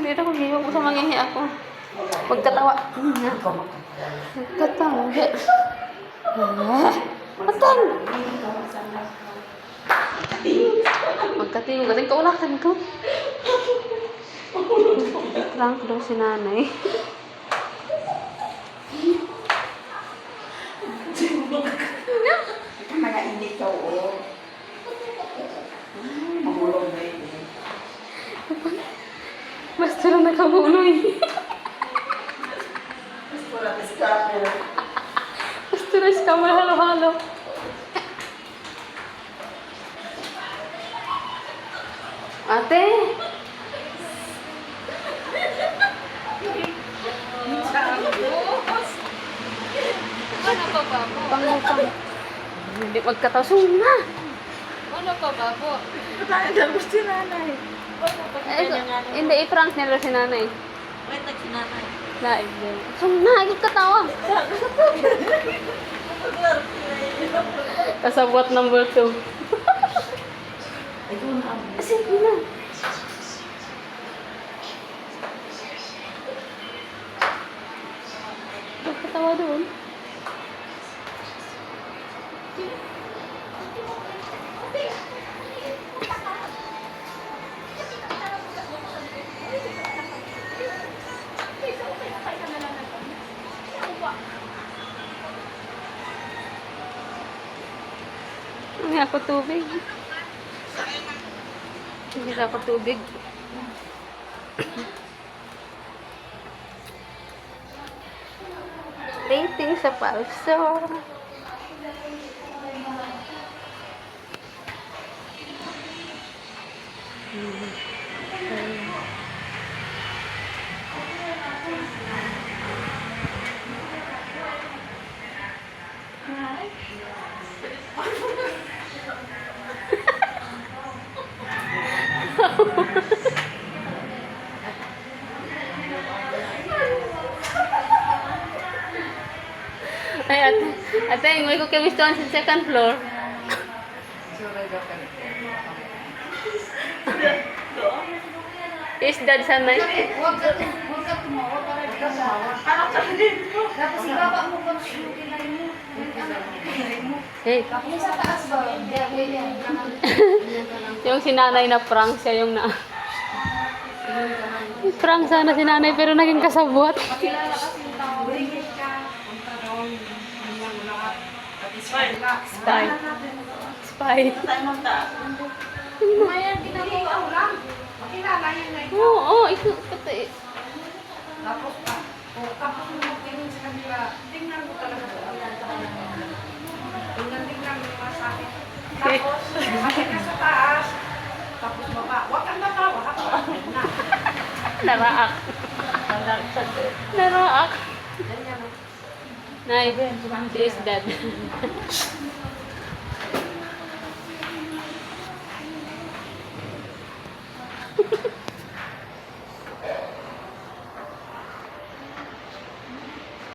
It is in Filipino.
Dito ko giyo ko sa mangihi ako. Magkatawa. Magkatawa. Matan! Magkatingo. Kating kaulakan ko. Prank daw si nanay. Nagainit ka, oo. Mamulong na yun. Basta lang nakamunoy. Basta na discover. Basta na siya halo-halo. Ate! Ano pa ba mo? Pangutang. Hindi magkatasong na. Ano pa ba mo? Patay na gusto si nanay. Hindi, i-prank nila si nanay. Wait, nagsinanay. Laig din. Sung na, ikot katawa. Kasabot number 2. Ito na ang Sige na. Katawa doon. Hindi ako tubig. Hindi ako tubig. Rating sa palso. Ay, ate, ingay ko kay Winston sa second floor. Is dad sanay. Huwag ka tumawa para di ka mawa. Tapos ibaba mo kung yung kinay mo. Hey, Yung sa taas ba? Yan. yung si nanay na prank siya yung na. Prank sana si nanay pero naging kasabwat. Pakilala kasi yung tao. Spy. Spy. tayo magtaas. Mayan, ginagawa ko lang. Pakilala yun na ikaw. Oo, oh, ikaw pati. Tapos pa. Tapos mo magtingin sa kanila. Tingnan mo talaga. Tingnan mo yung masahe. Tapos, masaya ka sa taas. Tapos baba. Huwag kang natawa. Kapag na. Naraak. Naraak. Nay, she is dead.